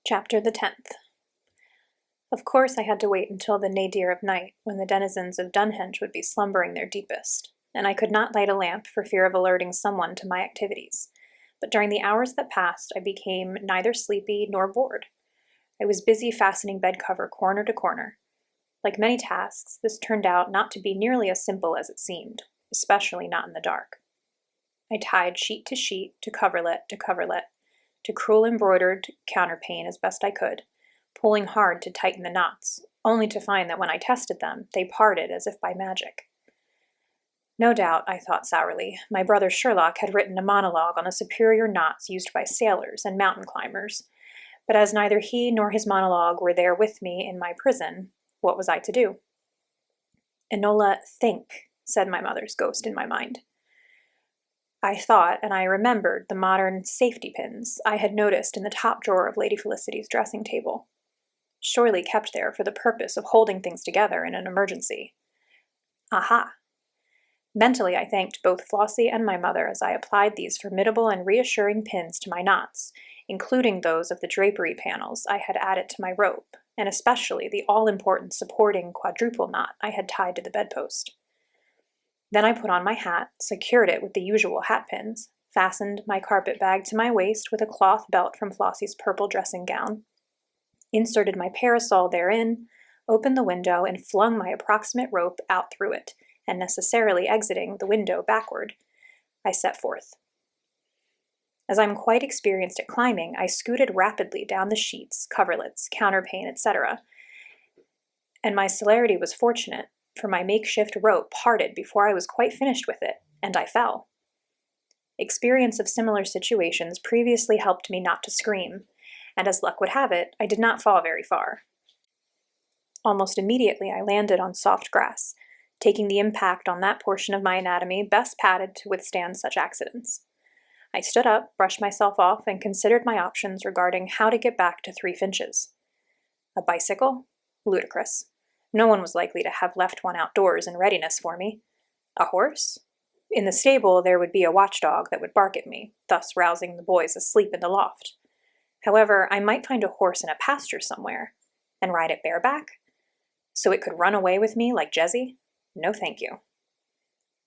Chapter the 10th. Of course I had to wait until the nadir of night, when the denizens of Dunhenge would be slumbering their deepest, and I could not light a lamp for fear of alerting someone to my activities. But during the hours that passed, I became neither sleepy nor bored. I was busy fastening bed cover corner to corner. Like many tasks, this turned out not to be nearly as simple as it seemed, especially not in the dark. I tied sheet to coverlet to crewel embroidered counterpane as best I could, pulling hard to tighten the knots, only to find that when I tested them, they parted as if by magic. No doubt, I thought sourly, my brother Sherlock had written a monologue on the superior knots used by sailors and mountain climbers, but as neither he nor his monologue were there with me in my prison, what was I to do? "Enola, think," said my mother's ghost in my mind. I thought, and I remembered the modern safety pins I had noticed in the top drawer of Lady Felicity's dressing table, surely kept there for the purpose of holding things together in an emergency. Aha! Mentally, I thanked both Flossie and my mother as I applied these formidable and reassuring pins to my knots, including those of the drapery panels I had added to my rope, and especially the all-important supporting quadruple knot I had tied to the bedpost. Then I put on my hat, secured it with the usual hat pins, fastened my carpet bag to my waist with a cloth belt from Flossie's purple dressing gown, inserted my parasol therein, opened the window, and flung my approximate rope out through it, and necessarily exiting the window backward, I set forth. As I'm quite experienced at climbing, I scooted rapidly down the sheets, coverlets, counterpane, etc., and my celerity was fortunate, for my makeshift rope parted before I was quite finished with it, and I fell. Experience of similar situations previously helped me not to scream, and as luck would have it, I did not fall very far. Almost immediately I landed on soft grass, taking the impact on that portion of my anatomy best padded to withstand such accidents. I stood up, brushed myself off, and considered my options regarding how to get back to Three Finches. A bicycle? Ludicrous. No one was likely to have left one outdoors in readiness for me. A horse? In the stable there would be a watchdog that would bark at me, thus rousing the boys asleep in the loft. However, I might find a horse in a pasture somewhere, and ride it bareback? So it could run away with me like Jessie? No thank you.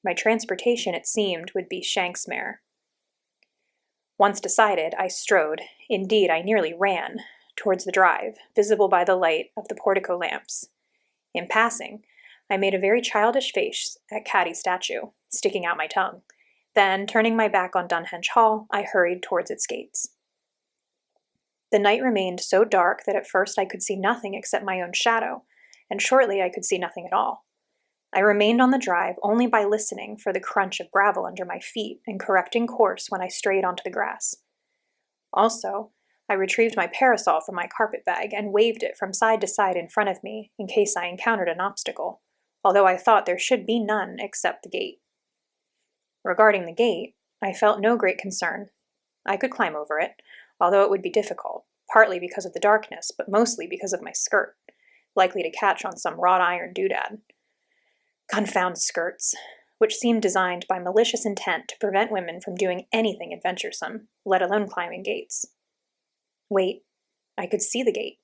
My transportation, it seemed, would be Shank's mare. Once decided, I strode, indeed I nearly ran, towards the drive, visible by the light of the portico lamps. In passing, I made a very childish face at Caddy's statue, sticking out my tongue. Then, turning my back on Dunhenge Hall, I hurried towards its gates. The night remained so dark that at first I could see nothing except my own shadow, and shortly I could see nothing at all. I remained on the drive only by listening for the crunch of gravel under my feet and correcting course when I strayed onto the grass. Also, I retrieved my parasol from my carpet bag and waved it from side to side in front of me in case I encountered an obstacle, although I thought there should be none except the gate. Regarding the gate, I felt no great concern. I could climb over it, although it would be difficult, partly because of the darkness, but mostly because of my skirt, likely to catch on some wrought iron doodad. Confound skirts, which seemed designed by malicious intent to prevent women from doing anything adventuresome, let alone climbing gates. Wait, I could see the gate.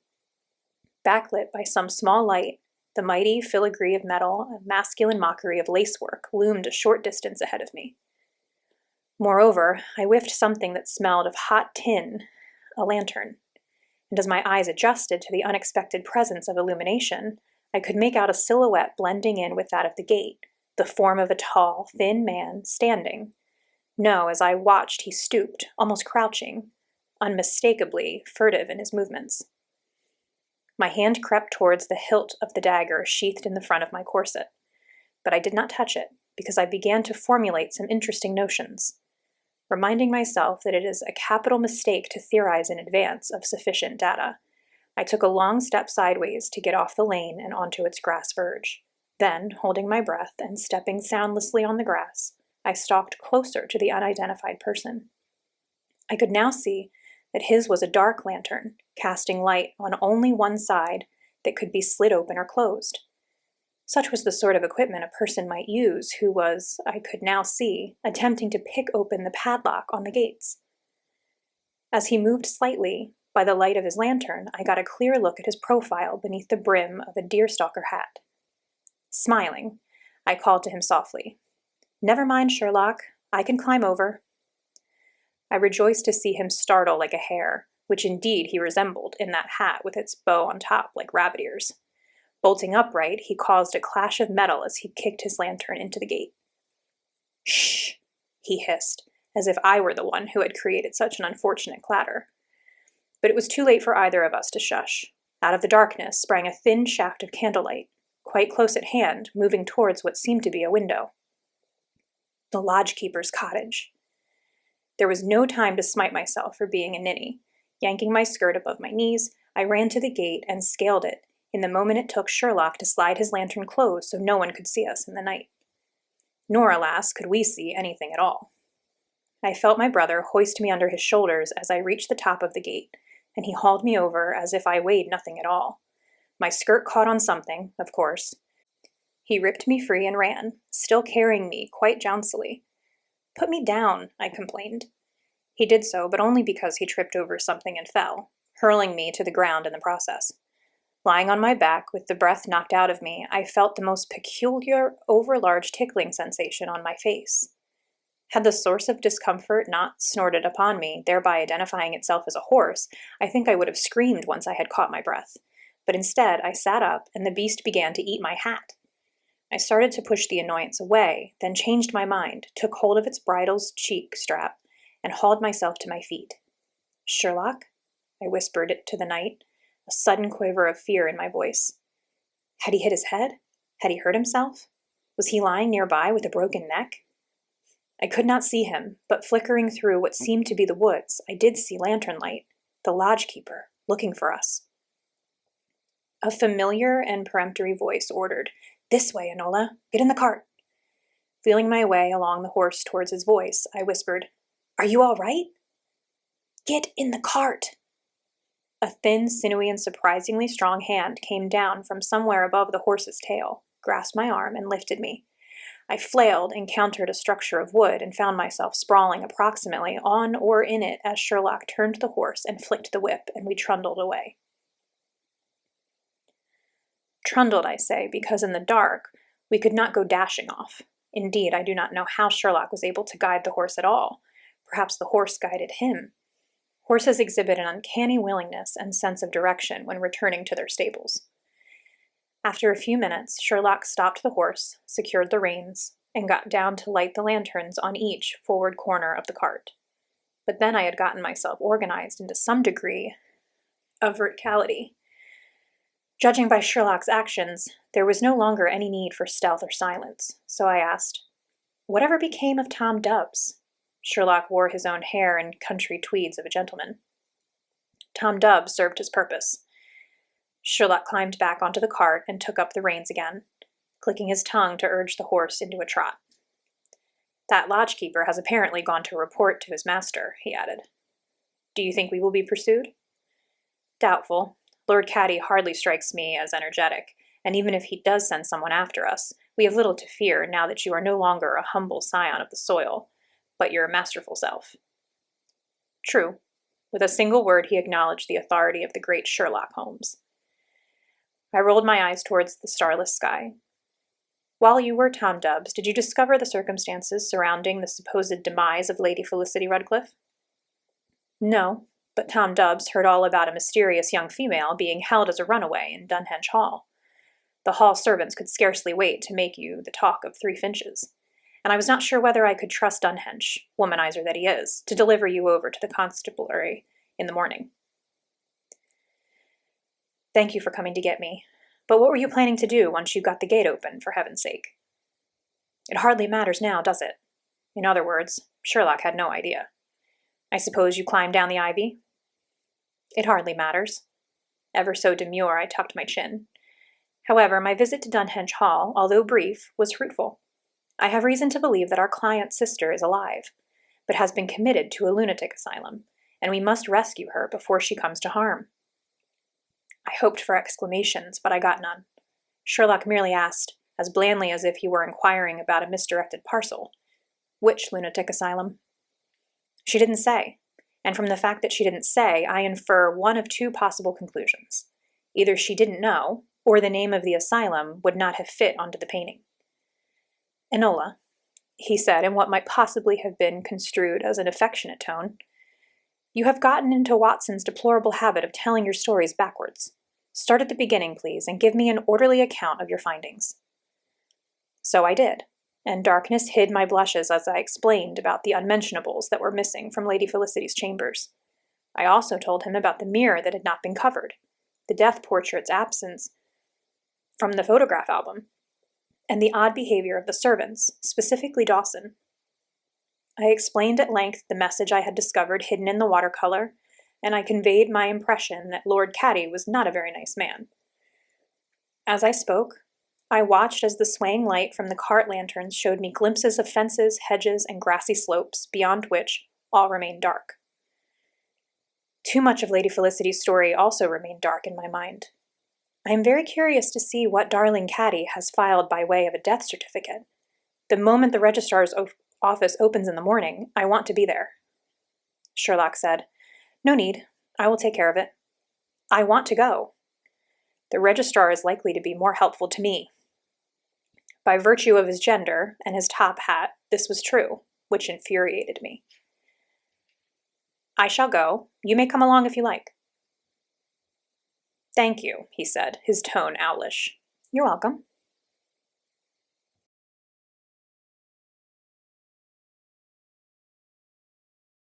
Backlit by some small light, the mighty filigree of metal and masculine mockery of lacework loomed a short distance ahead of me. Moreover, I whiffed something that smelled of hot tin, a lantern, and as my eyes adjusted to the unexpected presence of illumination, I could make out a silhouette blending in with that of the gate, the form of a tall, thin man standing. No, as I watched, he stooped, almost crouching, unmistakably furtive in his movements. My hand crept towards the hilt of the dagger sheathed in the front of my corset, but I did not touch it, because I began to formulate some interesting notions, reminding myself that it is a capital mistake to theorize in advance of sufficient data. I took a long step sideways to get off the lane and onto its grass verge. Then, holding my breath and stepping soundlessly on the grass, I stalked closer to the unidentified person. I could now see that his was a dark lantern, casting light on only one side that could be slid open or closed. Such was the sort of equipment a person might use who was, I could now see, attempting to pick open the padlock on the gates. As he moved slightly, By the light of his lantern, I got a clear look at his profile beneath the brim of a deerstalker hat. Smiling, I called to him softly, "Never mind, Sherlock. I can climb over." I rejoiced to see him startle like a hare, which indeed he resembled in that hat with its bow on top like rabbit ears. Bolting upright, he caused a clash of metal as he kicked his lantern into the gate. "Shh!" he hissed, as if I were the one who had created such an unfortunate clatter. But it was too late for either of us to shush. Out of the darkness sprang a thin shaft of candlelight, quite close at hand, moving towards what seemed to be a window. The lodge-keeper's cottage. There was no time to smite myself for being a ninny. Yanking my skirt above my knees, I ran to the gate and scaled it in the moment it took Sherlock to slide his lantern closed so no one could see us in the night. Nor, alas, could we see anything at all. I felt my brother hoist me under his shoulders as I reached the top of the gate, and he hauled me over as if I weighed nothing at all. My skirt caught on something, of course. He ripped me free and ran, still carrying me quite jouncily. "Put me down," I complained. He did so, but only because he tripped over something and fell, hurling me to the ground in the process. Lying on my back, with the breath knocked out of me, I felt the most peculiar, overlarge tickling sensation on my face. Had the source of discomfort not snorted upon me, thereby identifying itself as a horse, I think I would have screamed once I had caught my breath. But instead, I sat up, and the beast began to eat my hat. I started to push the annoyance away, then changed my mind, took hold of its bridle's cheek strap, and hauled myself to my feet. "Sherlock?" I whispered it to the night, a sudden quiver of fear in my voice. Had he hit his head? Had he hurt himself? Was he lying nearby with a broken neck? I could not see him, but flickering through what seemed to be the woods, I did see lantern light, the lodge-keeper, looking for us. A familiar and peremptory voice ordered, "This way, Enola. Get in the cart." Feeling my way along the horse towards his voice, I whispered, "Are you all right?" "Get in the cart." A thin, sinewy, and surprisingly strong hand came down from somewhere above the horse's tail, grasped my arm, and lifted me. I flailed, encountered a structure of wood, and found myself sprawling approximately on or in it as Sherlock turned the horse and flicked the whip, and we trundled away. Trundled, I say, because in the dark we could not go dashing off. Indeed, I do not know how Sherlock was able to guide the horse at all. Perhaps the horse guided him. Horses exhibit an uncanny willingness and sense of direction when returning to their stables. After a few minutes, Sherlock stopped the horse, secured the reins, and got down to light the lanterns on each forward corner of the cart. But then I had gotten myself organized into some degree of verticality. Judging by Sherlock's actions, there was no longer any need for stealth or silence, so I asked, "Whatever became of Tom Dubbs?" Sherlock wore his own hair and country tweeds of a gentleman. Tom Dubbs served his purpose. Sherlock climbed back onto the cart and took up the reins again, clicking his tongue to urge the horse into a trot. "That lodge-keeper has apparently gone to report to his master," he added. "Do you think we will be pursued?" "Doubtful. Lord Caddy hardly strikes me as energetic, and even if he does send someone after us, we have little to fear now that you are no longer a humble scion of the soil, but your masterful self." True. With a single word he acknowledged the authority of the great Sherlock Holmes. I rolled my eyes towards the starless sky. "While you were Tom Dubbs, did you discover the circumstances surrounding the supposed demise of Lady Felicity Redcliffe?" "No, but Tom Dubbs heard all about a mysterious young female being held as a runaway in Dunhenge Hall. The hall servants could scarcely wait to make you the talk of Three Finches, and I was not sure whether I could trust Dunhenge, womanizer that he is, to deliver you over to the constabulary in the morning." "Thank you for coming to get me. But what were you planning to do once you got the gate open, for heaven's sake?" "It hardly matters now, does it?" In other words, Sherlock had no idea. "I suppose you climbed down the ivy?" "It hardly matters." Ever so demure, I tucked my chin. However, my visit to Dunhenge Hall, although brief, was fruitful. I have reason to believe that our client's sister is alive, but has been committed to a lunatic asylum, and we must rescue her before she comes to harm. I hoped for exclamations, but I got none. Sherlock merely asked, as blandly as if he were inquiring about a misdirected parcel, "Which lunatic asylum?" She didn't say. And from the fact that she didn't say, I infer one of two possible conclusions. Either she didn't know, or the name of the asylum would not have fit onto the painting. Enola, he said in what might possibly have been construed as an affectionate tone, you have gotten into Watson's deplorable habit of telling your stories backwards. Start at the beginning, please, and give me an orderly account of your findings. So I did, and darkness hid my blushes as I explained about the unmentionables that were missing from Lady Felicity's chambers. I also told him about the mirror that had not been covered, the death portrait's absence from the photograph album, and the odd behavior of the servants, specifically Dawson. I explained at length the message I had discovered hidden in the watercolor, and I conveyed my impression that Lord Caddy was not a very nice man. As I spoke, I watched as the swaying light from the cart lanterns showed me glimpses of fences, hedges, and grassy slopes, beyond which all remained dark. Too much of Lady Felicity's story also remained dark in my mind. I am very curious to see what darling Caddy has filed by way of a death certificate. The moment the registrar's office opens in the morning, I want to be there. Sherlock said, No need. I will take care of it. I want to go. The registrar is likely to be more helpful to me. By virtue of his gender and his top hat, this was true, which infuriated me. I shall go. You may come along if you like. Thank you, he said, his tone owlish. You're welcome.